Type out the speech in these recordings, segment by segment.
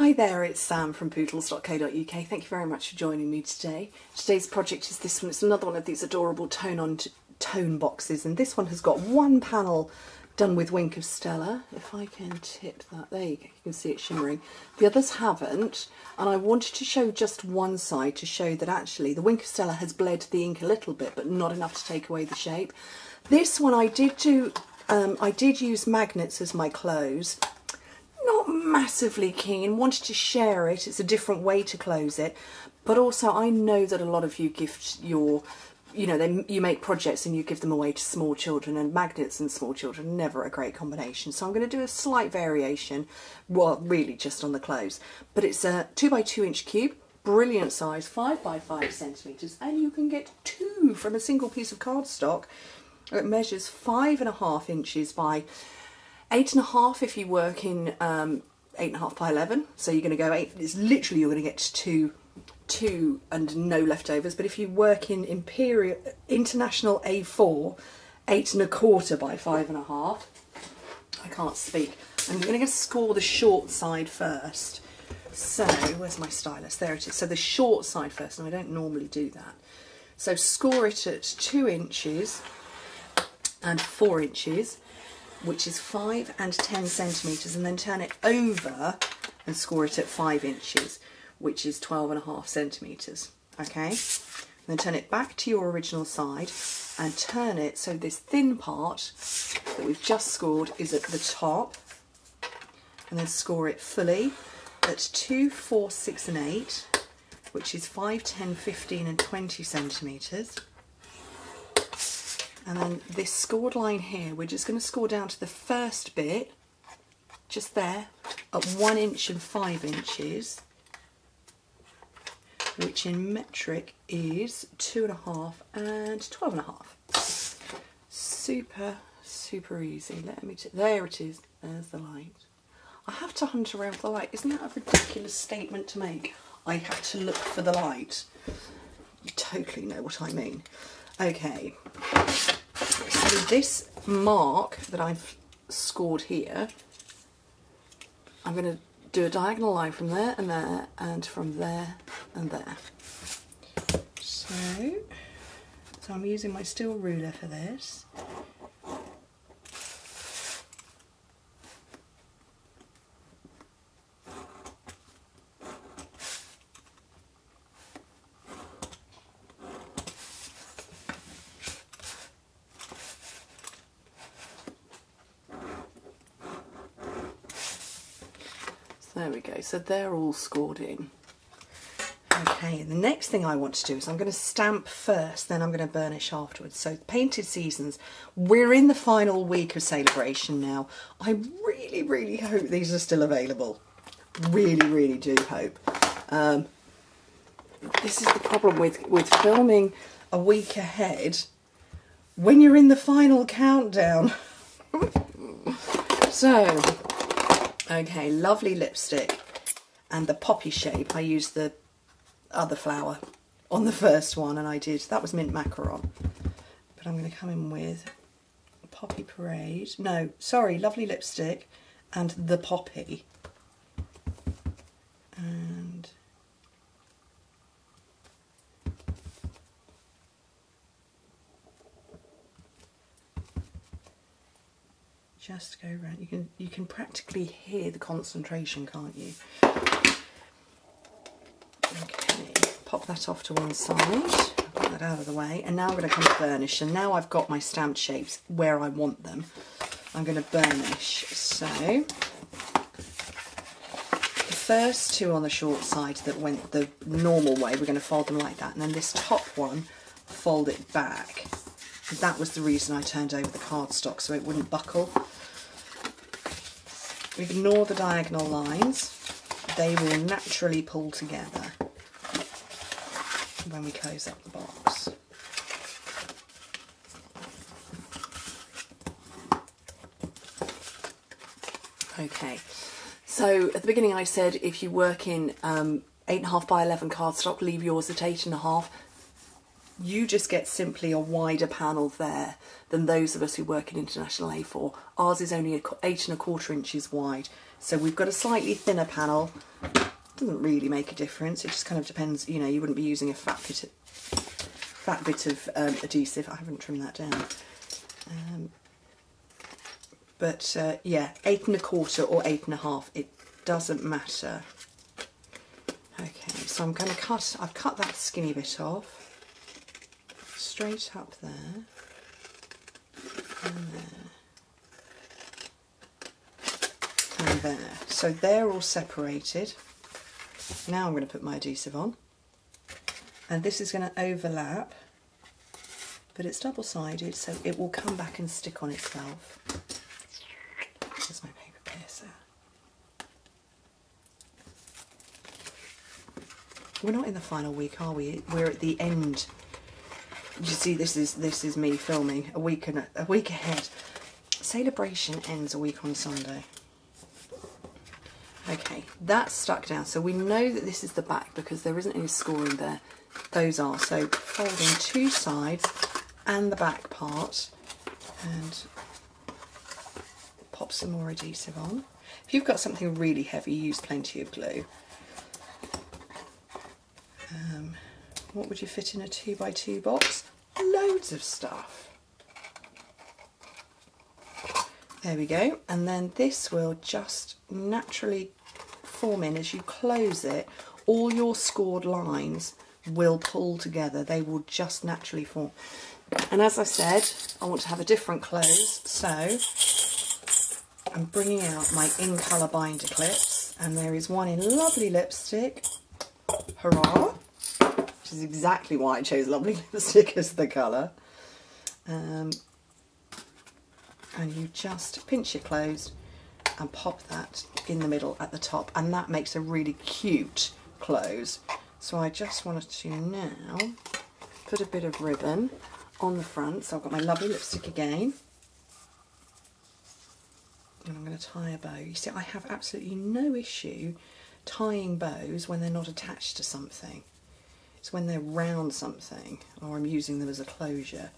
Hi there, it's Sam from poodles.co.uk. Thank you very much for joining me today. Today's project is this one. It's another one of these adorable tone boxes, and this one has got one panel done with Wink of Stella. If I can tip that, there you go, you can see it shimmering. The others haven't, and I wanted to show just one side to show that actually the Wink of Stella has bled the ink a little bit, but not enough to take away the shape. This one I did use magnets as my close. Not massively keen, wanted to share it, it's a different way to close it, but also I know that a lot of you gift your, you make projects and you give them away to small children, and magnets and small children are never a great combination, so I'm going to do a slight variation, well really just on the close, but it's a 2x2 inch cube, brilliant size, 5x5 centimetres, and you can get two from a single piece of cardstock. It measures 5.5 inches by 8.5 if you work in 8.5 by 11, so you're going to go 8, it's literally you're going to get two and no leftovers, but if you work in International A4, 8.25 by 5.5, I can't speak. I'm going to score the short side first, so where's my stylus, there it is, so the short side first, and I don't normally do that, so score it at 2 inches and 4 inches, which is 5 and 10 centimetres, and then turn it over and score it at 5 inches, which is 12.5 centimetres, okay? And then turn it back to your original side and turn it so this thin part that we've just scored is at the top, and then score it fully at 2, 4, 6 and 8, which is 5, 10, 15 and 20 centimetres. And then this scored line here, we're just going to score down to the first bit, just there, at 1 inch and 5 inches, which in metric is 2.5 and 12.5. Super, super easy. There it is, there's the light. I have to hunt around for the light. Isn't that a ridiculous statement to make? I have to look for the light. You totally know what I mean. Okay, so this mark that I've scored here, I'm going to do a diagonal line from there and from there and there. So I'm using my steel ruler for this. There we go, so they're all scored in. Okay, the next thing I want to do is I'm going to stamp first, then I'm going to burnish afterwards. So Painted Seasons, we're in the final week of celebration now. I really, really hope these are still available. Really, really do hope. This is the problem with filming a week ahead when you're in the final countdown. So, okay, lovely lipstick, and the poppy shape, I used the other flower on the first one, and that was mint macaron, but I'm going to come in with Poppy Parade, no, sorry, lovely lipstick and the poppy, and just go around. You can practically hear the concentration, can't you? Okay, pop that off to one side, put that out of the way, and now I'm going to come to burnish, and now I've got my stamped shapes where I want them. I'm going to burnish, so the first two on the short side that went the normal way, we're going to fold them like that, and then this top one, fold it back. That was the reason I turned over the cardstock, so it wouldn't buckle. Ignore the diagonal lines, they will naturally pull together when we close up the box. Okay, so at the beginning I said if you work in 8.5 by 11 cardstock, leave yours at 8.5. You just get simply a wider panel there than those of us who work in International A4. Ours is only 8¼ inches wide, so we've got a slightly thinner panel. Doesn't really make a difference, it just kind of depends, you know, you wouldn't be using a fat bit of adhesive. I haven't trimmed that down. Yeah, 8¼ or 8½, it doesn't matter. Okay, so I'm going to I've cut that skinny bit off, straight up there, and there, and there. So they're all separated. Now I'm going to put my adhesive on, and this is going to overlap, but it's double-sided, so it will come back and stick on itself. There's my paper piercer. We're not in the final week, are we? We're at the end. You see, this is me filming a week ahead. Celebration ends a week on Sunday. Okay, that's stuck down. So we know that this is the back because there isn't any scoring there. Those are. So folding 2 sides and the back part, and pop some more adhesive on. If you've got something really heavy, use plenty of glue. What would you fit in a 2x2 box? Loads of stuff. There we go, and then this will just naturally form in. As you close it, all your scored lines will pull together, they will just naturally form. And as I said, I want to have a different close, so I'm bringing out my in colour binder clips, and there is one in lovely lipstick, hurrah, which is exactly why I chose lovely lipstick as the colour. And you just pinch it closed and pop that in the middle at the top, and that makes a really cute close. So I just wanted to now put a bit of ribbon on the front. So I've got my lovely lipstick again, and I'm going to tie a bow. You see, I have absolutely no issue tying bows when they're not attached to something. It's when they're round something or I'm using them as a closure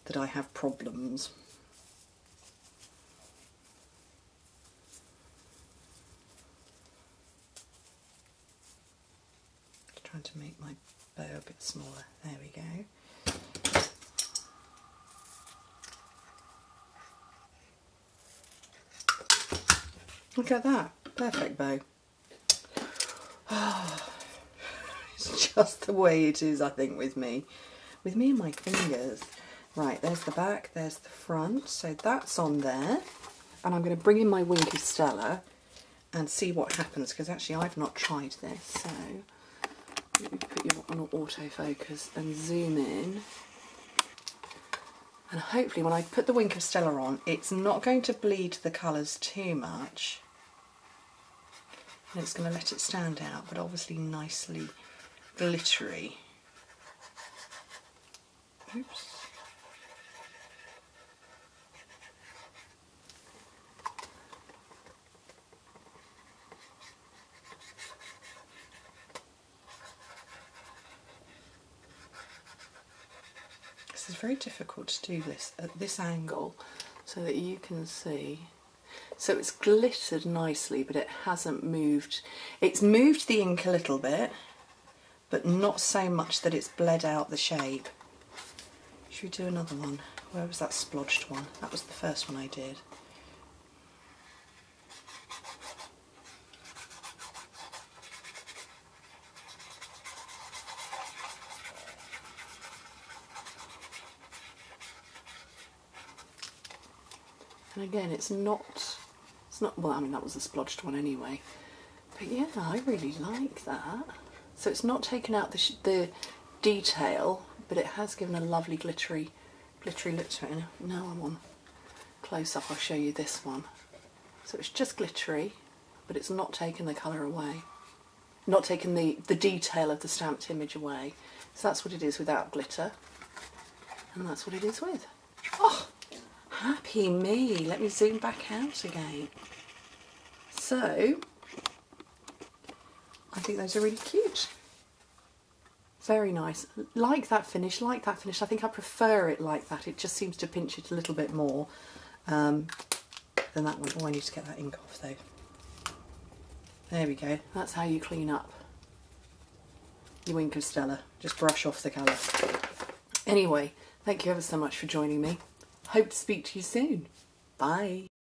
that I have problems. Trying to make my bow a bit smaller. There we go. Look at that. Perfect bow. Oh, it's just the way it is, I think, with me and my fingers. Right, there's the back, there's the front, so that's on there, and I'm going to bring in my Wink of Stella and see what happens, because actually I've not tried this. So let me put you on autofocus and zoom in, and hopefully when I put the Wink of Stella on, it's not going to bleed the colours too much. And it's going to let it stand out, but obviously nicely glittery. Oops. This is very difficult to do this at this angle so that you can see. So it's glittered nicely, but it hasn't moved. It's moved the ink a little bit, but not so much that it's bled out the shape. Should we do another one? Where was that splodged one? That was the first one I did. And again, it's not, well, I mean, that was a splodged one anyway. But yeah, I really like that. So it's not taken out the detail, but it has given a lovely glittery lip to it. Now I'm on close up, I'll show you this one. So it's just glittery, but it's not taken the colour away. Not taken the detail of the stamped image away. So that's what it is without glitter. And that's what it is with. Oh! Happy me. Let me zoom back out again. So, I think those are really cute. Very nice. Like that finish, like that finish. I think I prefer it like that. It just seems to pinch it a little bit more than that one. Oh, I need to get that ink off though. There we go. That's how you clean up your Wink of Stella. Just brush off the colour. Anyway, thank you ever so much for joining me. Hope to speak to you soon. Bye.